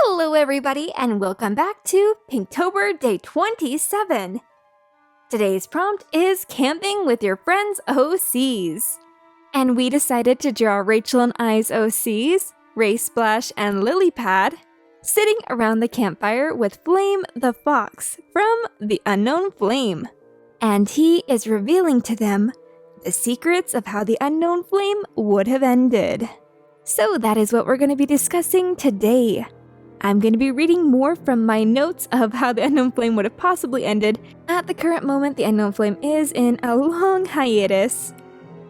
Hello everybody and welcome back to Pinktober Day 27. Today's prompt is camping with your friends OCs. And we decided to draw Rachel and I's OCs, Ray Splash and Lilypad, sitting around the campfire with Flame the Fox from The Unknown Flame. And he is revealing to them the secrets of how the Unknown Flame would have ended. So that is what we're going to be discussing today. I'm going to be reading more from my notes of how the Unknown Flame would have possibly ended. At the current moment, the Unknown Flame is in a long hiatus,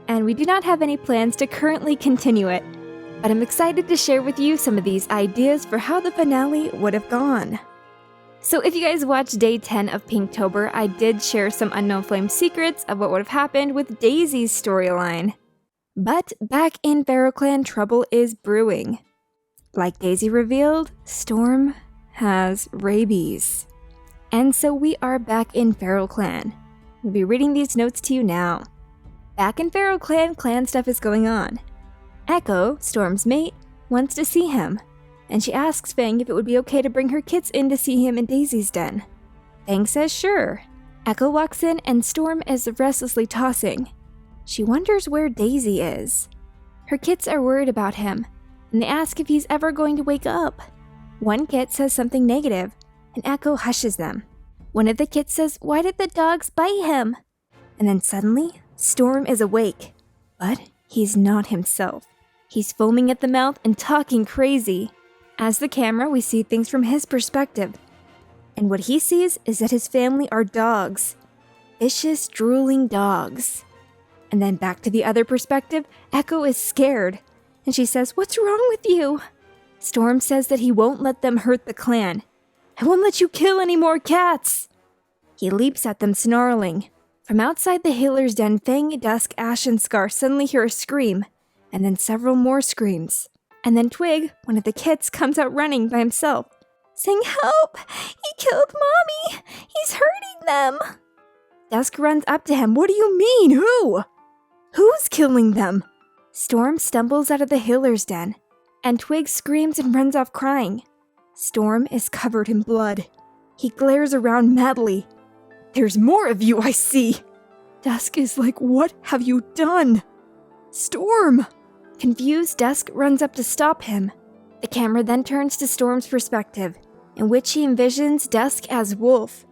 and we do not have any plans to currently continue it, but I'm excited to share with you some of these ideas for how the finale would have gone. So if you guys watched Day 10 of Pinktober, I did share some Unknown Flame secrets of what would have happened with Daisy's storyline. But back in Pharaoh Clan, trouble is brewing. Like Daisy revealed, Storm has rabies. And so we are back in Pharaoh Clan. We'll be reading these notes to you now. Back in Pharaoh Clan, clan stuff is going on. Echo, Storm's mate, wants to see him, and she asks Fang if it would be okay to bring her kits in to see him in Daisy's den. Fang says sure. Echo walks in and Storm is restlessly tossing. She wonders where Daisy is. Her kits are worried about him, and they ask if he's ever going to wake up. One kit says something negative, and Echo hushes them. One of the kits says, "Why did the dogs bite him?" And then suddenly, Storm is awake. But he's not himself. He's foaming at the mouth and talking crazy. As the camera, we see things from his perspective. And what he sees is that his family are dogs. Vicious, drooling dogs. And then back to the other perspective, Echo is scared. And she says, "What's wrong with you?" Storm says that he won't let them hurt the clan. "I won't let you kill any more cats!" He leaps at them, snarling. From outside the healer's den, Fang, Dusk, Ash, and Scar suddenly hear a scream, and then several more screams. And then Twig, one of the kits, comes out running by himself, saying, "Help! He killed Mommy! He's hurting them!" Dusk runs up to him. "What do you mean? Who? Who's killing them?" Storm stumbles out of the healer's den, and Twig screams and runs off crying. Storm is covered in blood. He glares around madly. "There's more of you, I see!" Dusk is like, "What have you done?" "Storm!" Confused, Dusk runs up to stop him. The camera then turns to Storm's perspective, in which he envisions Dusk as Wolf,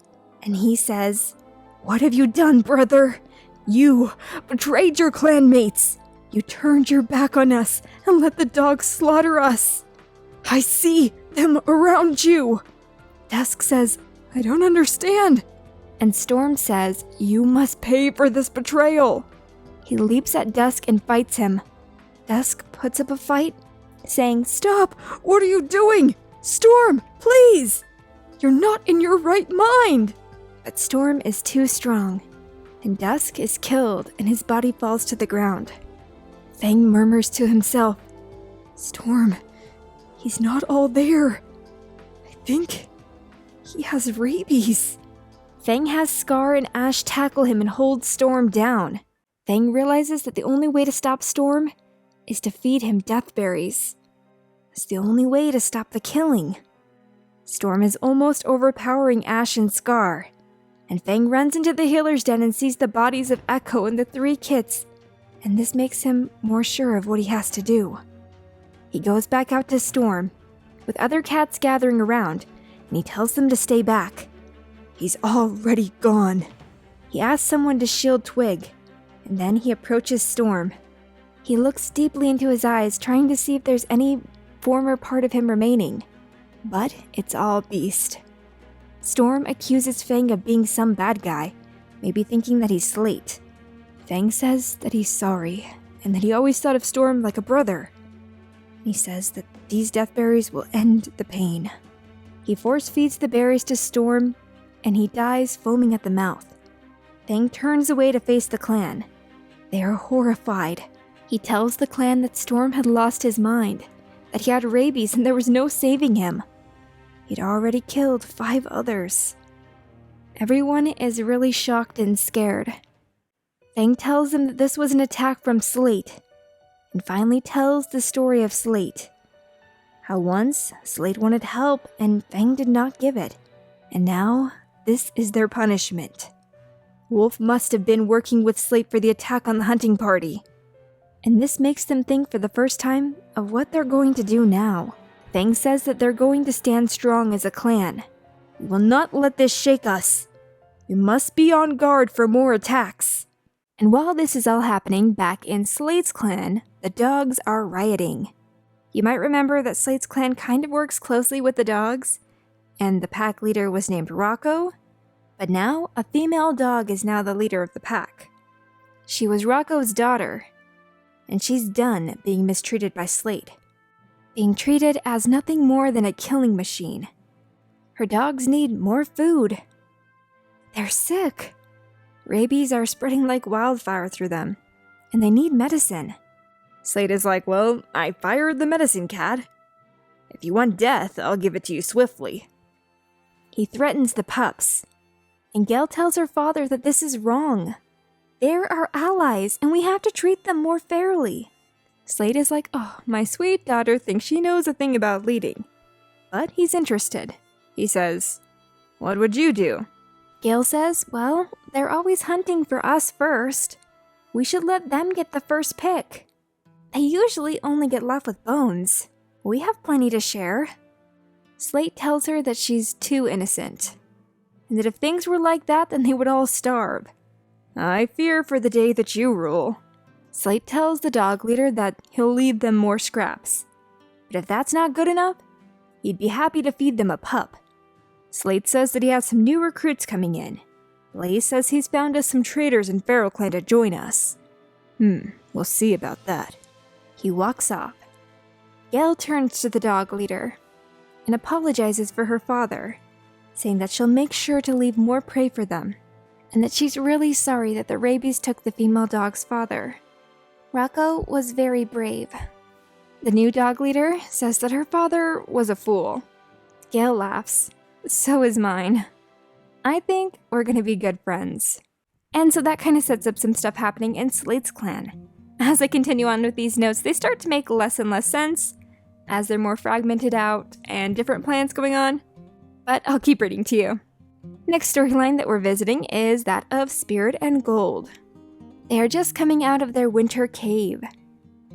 and he says, "What have you done, brother? You betrayed your clanmates! You turned your back on us and let the dogs slaughter us. I see them around you." Dusk says, "I don't understand." And Storm says, "You must pay for this betrayal." He leaps at Dusk and fights him. Dusk puts up a fight, saying, "Stop! What are you doing? Storm, please! You're not in your right mind!" But Storm is too strong, and Dusk is killed and his body falls to the ground. Fang murmurs to himself, "Storm, he's not all there. I think he has rabies." Fang has Scar and Ash tackle him and hold Storm down. Fang realizes that the only way to stop Storm is to feed him deathberries. It's the only way to stop the killing. Storm is almost overpowering Ash and Scar, and Fang runs into the healer's den and sees the bodies of Echo and the three kits, and this makes him more sure of what he has to do. He goes back out to Storm, with other cats gathering around, and he tells them to stay back. He's already gone. He asks someone to shield Twig, and then he approaches Storm. He looks deeply into his eyes, trying to see if there's any former part of him remaining, but it's all beast. Storm accuses Fang of being some bad guy, maybe thinking that he's Slate. Fang says that he's sorry, and that he always thought of Storm like a brother. He says that these deathberries will end the pain. He force feeds the berries to Storm, and he dies foaming at the mouth. Fang turns away to face the clan. They are horrified. He tells the clan that Storm had lost his mind, that he had rabies and there was no saving him. He'd already killed 5 others. Everyone is really shocked and scared. Fang tells them that this was an attack from Slate, and finally tells the story of Slate. How once Slate wanted help and Fang did not give it, and now this is their punishment. Wolf must have been working with Slate for the attack on the hunting party, and this makes them think for the first time of what they're going to do now. Fang says that they're going to stand strong as a clan. We will not let this shake us. We must be on guard for more attacks. And while this is all happening back in Slate's clan, the dogs are rioting. You might remember that Slate's clan kind of works closely with the dogs, and the pack leader was named Rocco, but now a female dog is now the leader of the pack. She was Rocco's daughter, and she's done being mistreated by Slate, being treated as nothing more than a killing machine. Her dogs need more food. They're sick. Rabies are spreading like wildfire through them, and they need medicine. Slate is like, well, I fired the medicine cat. If you want death, I'll give it to you swiftly. He threatens the pups, and Gail tells her father that this is wrong. They're our allies, and we have to treat them more fairly. Slate is like, oh, my sweet daughter thinks she knows a thing about leading. But he's interested. He says, what would you do? Gail says, well, they're always hunting for us first. We should let them get the first pick. They usually only get left with bones. We have plenty to share. Slate tells her that she's too innocent, and that if things were like that, then they would all starve. I fear for the day that you rule. Slate tells the dog leader that he'll leave them more scraps, but if that's not good enough, he'd be happy to feed them a pup. Slate says that he has some new recruits coming in. Blaze says he's found us some traders in Feral Clan to join us. We'll see about that. He walks off. Gail turns to the dog leader and apologizes for her father, saying that she'll make sure to leave more prey for them, and that she's really sorry that the rabies took the female dog's father. Rocco was very brave. The new dog leader says that her father was a fool. Gail laughs. So is mine. I think we're gonna be good friends. And so that kind of sets up some stuff happening in Slate's clan. As I continue on with these notes, they start to make less and less sense as they're more fragmented out and different plans going on. But I'll keep reading to you. Next storyline that we're visiting is that of Spirit and Gold. They are just coming out of their winter cave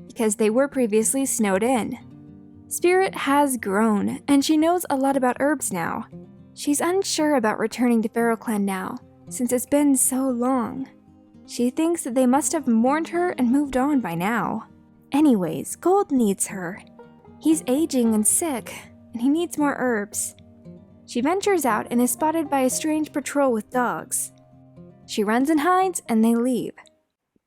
because they were previously snowed in. Spirit has grown, and she knows a lot about herbs now. She's unsure about returning to Feral Clan now, since it's been so long. She thinks that they must have mourned her and moved on by now. Anyways, Gold needs her. He's aging and sick, and he needs more herbs. She ventures out and is spotted by a strange patrol with dogs. She runs and hides, and they leave.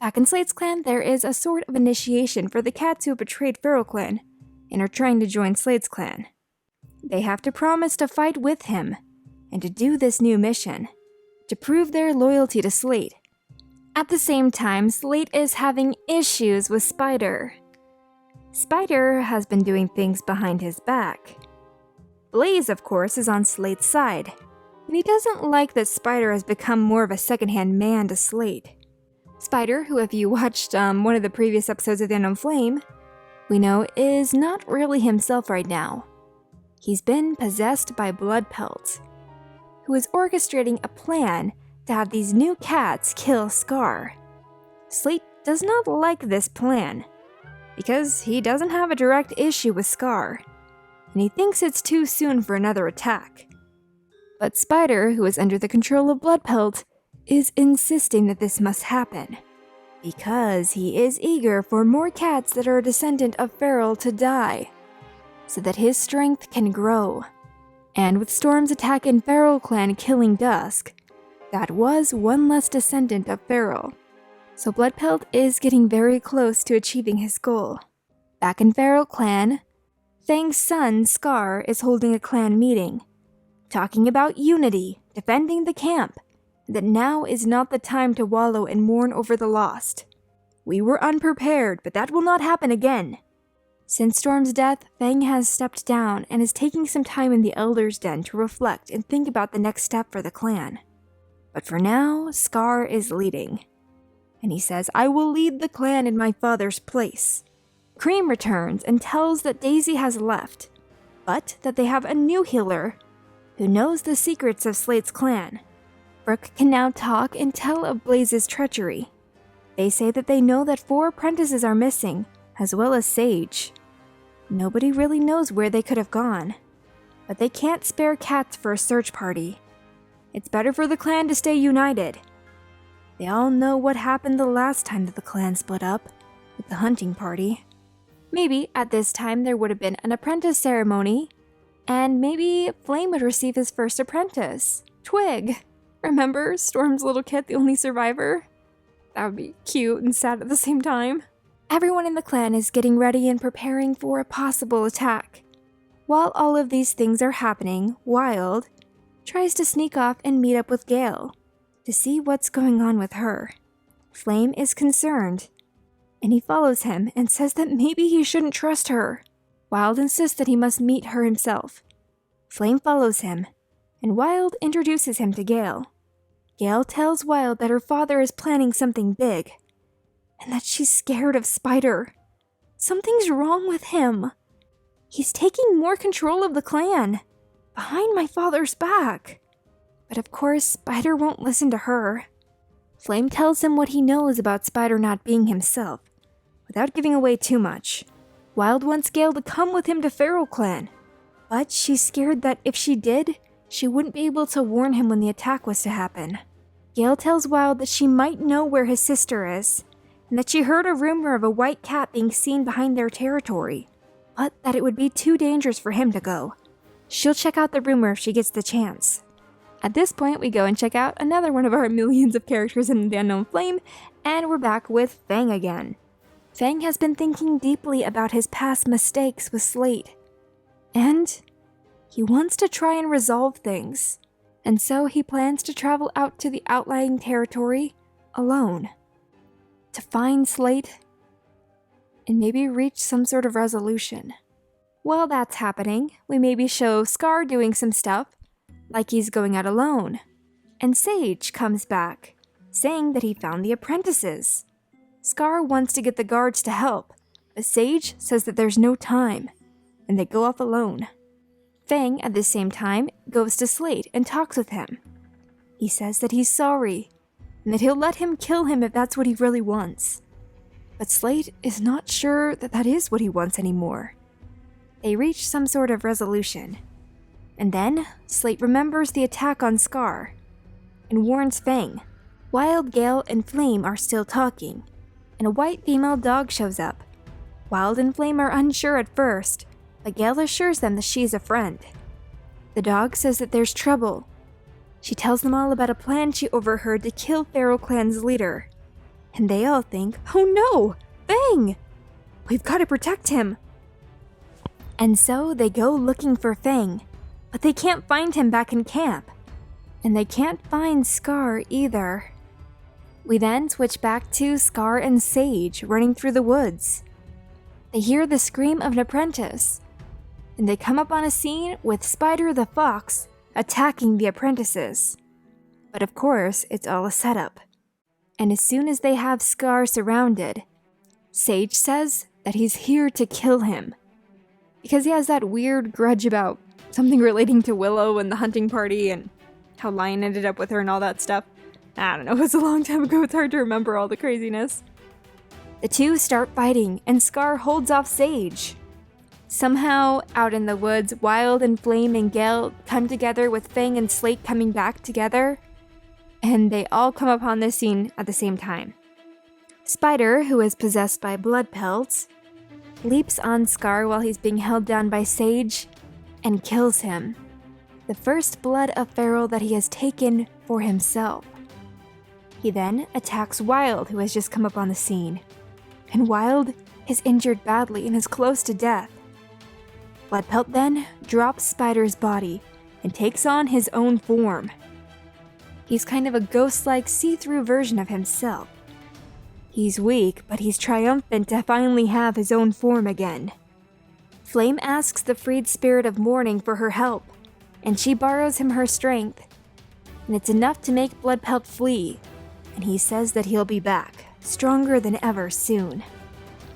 Back in Slate's clan, there is a sort of initiation for the cats who have betrayed Feral Clan and are trying to join Slate's clan. They have to promise to fight with him and to do this new mission, to prove their loyalty to Slate. At the same time, Slate is having issues with Spider. Spider has been doing things behind his back. Blaze, of course, is on Slate's side, and he doesn't like that Spider has become more of a second-hand man to Slate. Spider, who if you watched one of the previous episodes of The Unknown Flame, we know is not really himself right now. He's been possessed by Bloodpelt, who is orchestrating a plan to have these new cats kill Scar. Slate does not like this plan, because he doesn't have a direct issue with Scar, and he thinks it's too soon for another attack. But Spider, who is under the control of Bloodpelt, is insisting that this must happen, because he is eager for more cats that are a descendant of Feral to die, so that his strength can grow. And with Storm's attack in Feral Clan killing Dusk, that was one less descendant of Feral. So Bloodpelt is getting very close to achieving his goal. Back in Feral Clan, Fang's son, Scar, is holding a clan meeting, talking about unity, defending the camp, and that now is not the time to wallow and mourn over the lost. We were unprepared, but that will not happen again. Since Storm's death, Fang has stepped down and is taking some time in the Elder's Den to reflect and think about the next step for the clan. But for now, Scar is leading. And he says, I will lead the clan in my father's place. Cream returns and tells that Daisy has left, but that they have a new healer who knows the secrets of Slate's clan. Brooke can now talk and tell of Blaze's treachery. They say that they know that 4 apprentices are missing, as well as Sage. Nobody really knows where they could have gone, but they can't spare cats for a search party. It's better for the clan to stay united. They all know what happened the last time that the clan split up, with the hunting party. Maybe at this time there would have been an apprentice ceremony, and maybe Flame would receive his first apprentice, Twig. Remember, Storm's little kid, the only survivor? That would be cute and sad at the same time. Everyone in the clan is getting ready and preparing for a possible attack. While all of these things are happening, Wild tries to sneak off and meet up with Gale to see what's going on with her. Flame is concerned, and he follows him and says that maybe he shouldn't trust her. Wild insists that he must meet her himself. Flame follows him, and Wild introduces him to Gale. Gale tells Wild that her father is planning something big, and that she's scared of Spider. Something's wrong with him. He's taking more control of the clan, behind my father's back. But of course, Spider won't listen to her. Flame tells him what he knows about Spider not being himself, without giving away too much. Wild wants Gale to come with him to Feral Clan, but she's scared that if she did, she wouldn't be able to warn him when the attack was to happen. Gale tells Wild that she might know where his sister is, and that she heard a rumor of a white cat being seen behind their territory, but that it would be too dangerous for him to go. She'll check out the rumor if she gets the chance. At this point, we go and check out another one of our millions of characters in The Unknown Flame, and we're back with Fang again. Fang has been thinking deeply about his past mistakes with Slate, and he wants to try and resolve things, and so he plans to travel out to the outlying territory alone to find Slate and maybe reach some sort of resolution. While that's happening, we maybe show Scar doing some stuff, like he's going out alone, and Sage comes back, saying that he found the apprentices. Scar wants to get the guards to help, but Sage says that there's no time, and they go off alone. Fang, at the same time, goes to Slate and talks with him. He says that he's sorry, and that he'll let him kill him if that's what he really wants. But Slate is not sure that that is what he wants anymore. They reach some sort of resolution, and then Slate remembers the attack on Scar, and warns Fang. Wild, Gale, and Flame are still talking, and a white female dog shows up. Wild and Flame are unsure at first, but Gale assures them that she's a friend. The dog says that there's trouble. She tells them all about a plan she overheard to kill Feral Clan's leader. And they all think, oh no, Fang! We've got to protect him. And so they go looking for Fang, but they can't find him back in camp. And they can't find Scar either. We then switch back to Scar and Sage running through the woods. They hear the scream of an apprentice, and they come up on a scene with Spider the Fox attacking the apprentices. But of course, it's all a setup. And as soon as they have Scar surrounded, Sage says that he's here to kill him, because he has that weird grudge about something relating to Willow and the hunting party and how Lion ended up with her and all that stuff. I don't know, it was a long time ago, it's hard to remember all the craziness. The two start fighting, and Scar holds off Sage. Somehow, out in the woods, Wild and Flame and Gale come together with Fang and Slate coming back together, and they all come upon this scene at the same time. Spider, who is possessed by blood pelts, leaps on Scar while he's being held down by Sage, and kills him. The first blood of Feral that he has taken for himself. He then attacks Wild, who has just come up on the scene, and Wild is injured badly and is close to death. Bloodpelt then drops Spider's body and takes on his own form. He's kind of a ghost-like see-through version of himself. He's weak, but he's triumphant to finally have his own form again. Flame asks the freed spirit of mourning for her help, and she borrows him her strength. And it's enough to make Bloodpelt flee, and he says that he'll be back, stronger than ever soon.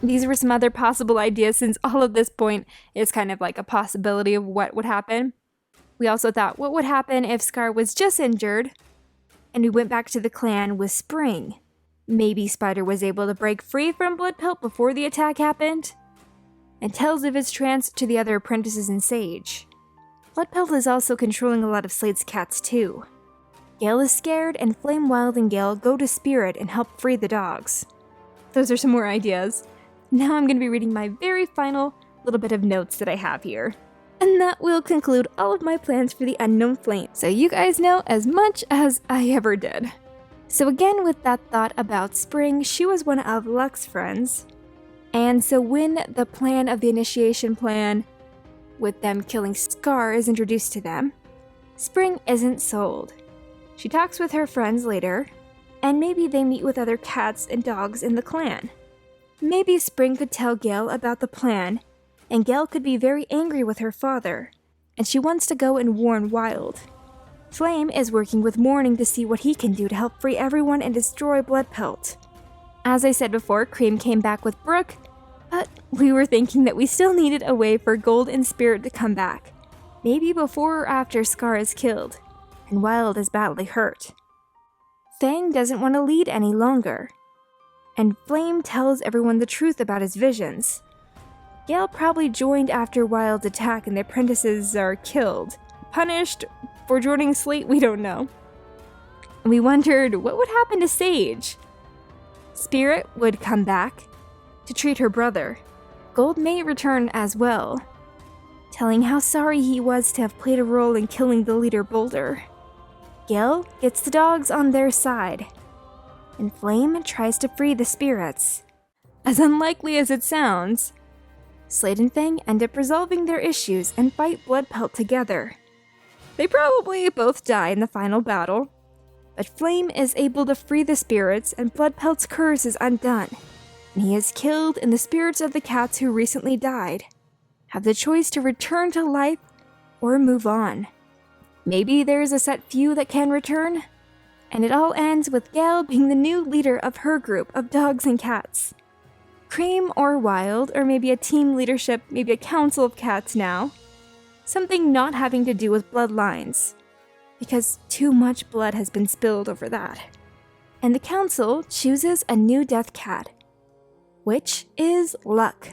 These were some other possible ideas since all of this point is kind of like a possibility of what would happen. We also thought, what would happen if Scar was just injured and we went back to the clan with Spring? Maybe Spider was able to break free from Bloodpelt before the attack happened? And tells of his trance to the other apprentices in Sage. Bloodpelt is also controlling a lot of Slade's cats too. Gale is scared, and Flame, Wild, and Gale go to Spirit and help free the dogs. Those are some more ideas. Now I'm going to be reading my very final little bit of notes that I have here. And that will conclude all of my plans for the Unknown Flame, so you guys know as much as I ever did. So again, with that thought about Spring, she was one of Luck's friends. And so when the plan of the initiation plan, with them killing Scar, is introduced to them, Spring isn't sold. She talks with her friends later, and maybe they meet with other cats and dogs in the clan. Maybe Spring could tell Gale about the plan, and Gale could be very angry with her father, and she wants to go and warn Wild. Flame is working with Morning to see what he can do to help free everyone and destroy Bloodpelt. As I said before, Cream came back with Brooke, but we were thinking that we still needed a way for Gold and Spirit to come back. Maybe before or after Scar is killed, and Wild is badly hurt. Fang doesn't want to lead any longer, and Flame tells everyone the truth about his visions. Gale probably joined after Wild's attack and the apprentices are killed. Punished for joining Slate, we don't know. And we wondered what would happen to Sage. Spirit would come back to treat her brother. Gold may return as well, telling how sorry he was to have played a role in killing the leader Boulder. Gale gets the dogs on their side, and Flame tries to free the spirits. As unlikely as it sounds, Slade and Fang end up resolving their issues and fight Bloodpelt together. They probably both die in the final battle, but Flame is able to free the spirits and Bloodpelt's curse is undone, and he is killed, and the spirits of the cats who recently died have the choice to return to life or move on. Maybe there is a set few that can return, and it all ends with Gale being the new leader of her group of dogs and cats. Cream or Wild, or maybe a team leadership, maybe a council of cats now. Something not having to do with bloodlines, because too much blood has been spilled over that. And the council chooses a new death cat, which is Luck.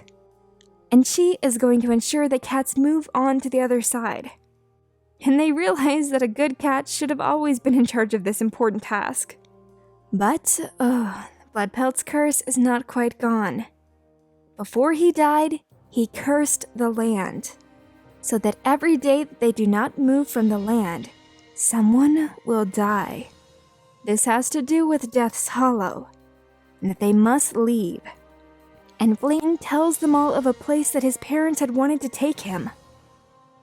And she is going to ensure that cats move on to the other side. And they realize that a good cat should have always been in charge of this important task. But, Bloodpelt's curse is not quite gone. Before he died, he cursed the land, so that every day they do not move from the land, someone will die. This has to do with Death's Hollow, and that they must leave. And Flame tells them all of a place that his parents had wanted to take him,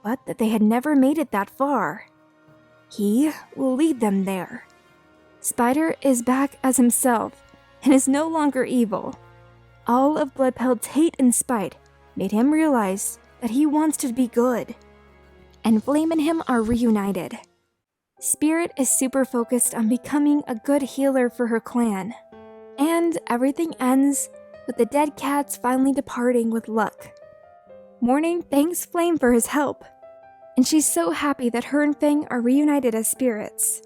but that they had never made it that far. He will lead them there. Spider is back as himself, and is no longer evil. All of Bloodpelt's hate and spite made him realize that he wants to be good. And Flame and him are reunited. Spirit is super focused on becoming a good healer for her clan. And everything ends with the dead cats finally departing with Luck. Morning thanks Flame for his help, and she's so happy that her and Fang are reunited as spirits.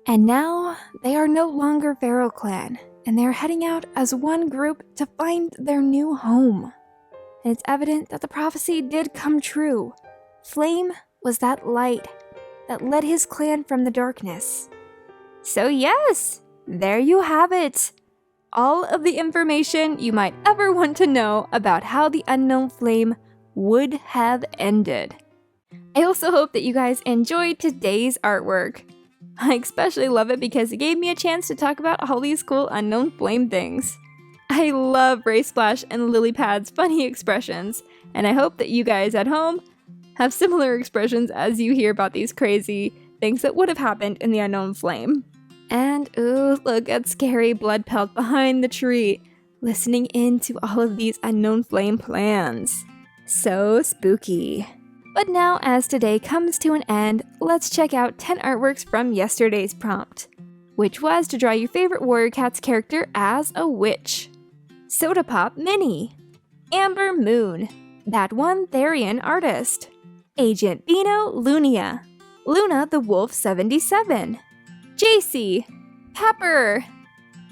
And now, they are no longer Pharaoh Clan, and they are heading out as one group to find their new home. And it's evident that the prophecy did come true. Flame was that light that led his clan from the darkness. So yes, there you have it. All of the information you might ever want to know about how the Unknown Flame would have ended. I also hope that you guys enjoyed today's artwork. I especially love it because it gave me a chance to talk about all these cool Unknown Flame things. I love Ray Splash and Lilypad's funny expressions, and I hope that you guys at home have similar expressions as you hear about these crazy things that would have happened in the Unknown Flame. And ooh, look at scary Bloodpelt behind the tree, listening in to all of these Unknown Flame plans. So spooky. But now, as today comes to an end, let's check out 10 artworks from yesterday's prompt, which was to draw your favorite Warrior Cats character as a witch. SodaPopMinnie, AmberMoon, That One Therian Artist, Agent Bino Luninia, LunatheWolf77, Jeicie, Pepper,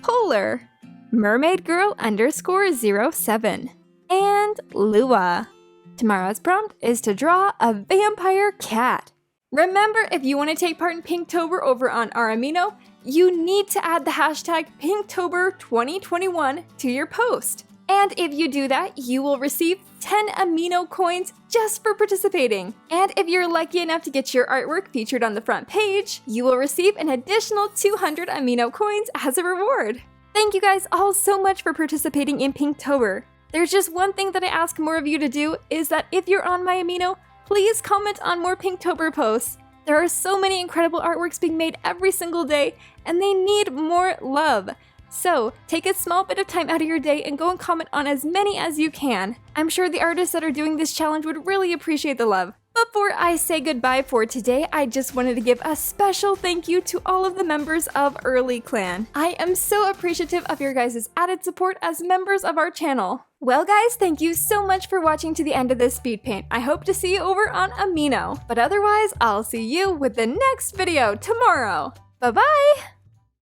Polar, Mermaid Girl _07, and Lua. Tomorrow's prompt is to draw a vampire cat. Remember, if you want to take part in Pinktober over on our Amino, you need to add the hashtag Pinktober2021 to your post. And if you do that, you will receive 10 Amino coins just for participating. And if you're lucky enough to get your artwork featured on the front page, you will receive an additional 200 Amino coins as a reward. Thank you guys all so much for participating in Pinktober. There's just one thing that I ask more of you to do, is that if you're on my Amino, please comment on more Pinktober posts. There are so many incredible artworks being made every single day, and they need more love. So, take a small bit of time out of your day and go and comment on as many as you can. I'm sure the artists that are doing this challenge would really appreciate the love. Before I say goodbye for today, I just wanted to give a special thank you to all of the members of Early Clan. I am so appreciative of your guys' added support as members of our channel. Well guys, thank you so much for watching to the end of this speed paint. I hope to see you over on Amino. But otherwise, I'll see you with the next video tomorrow. Bye-bye!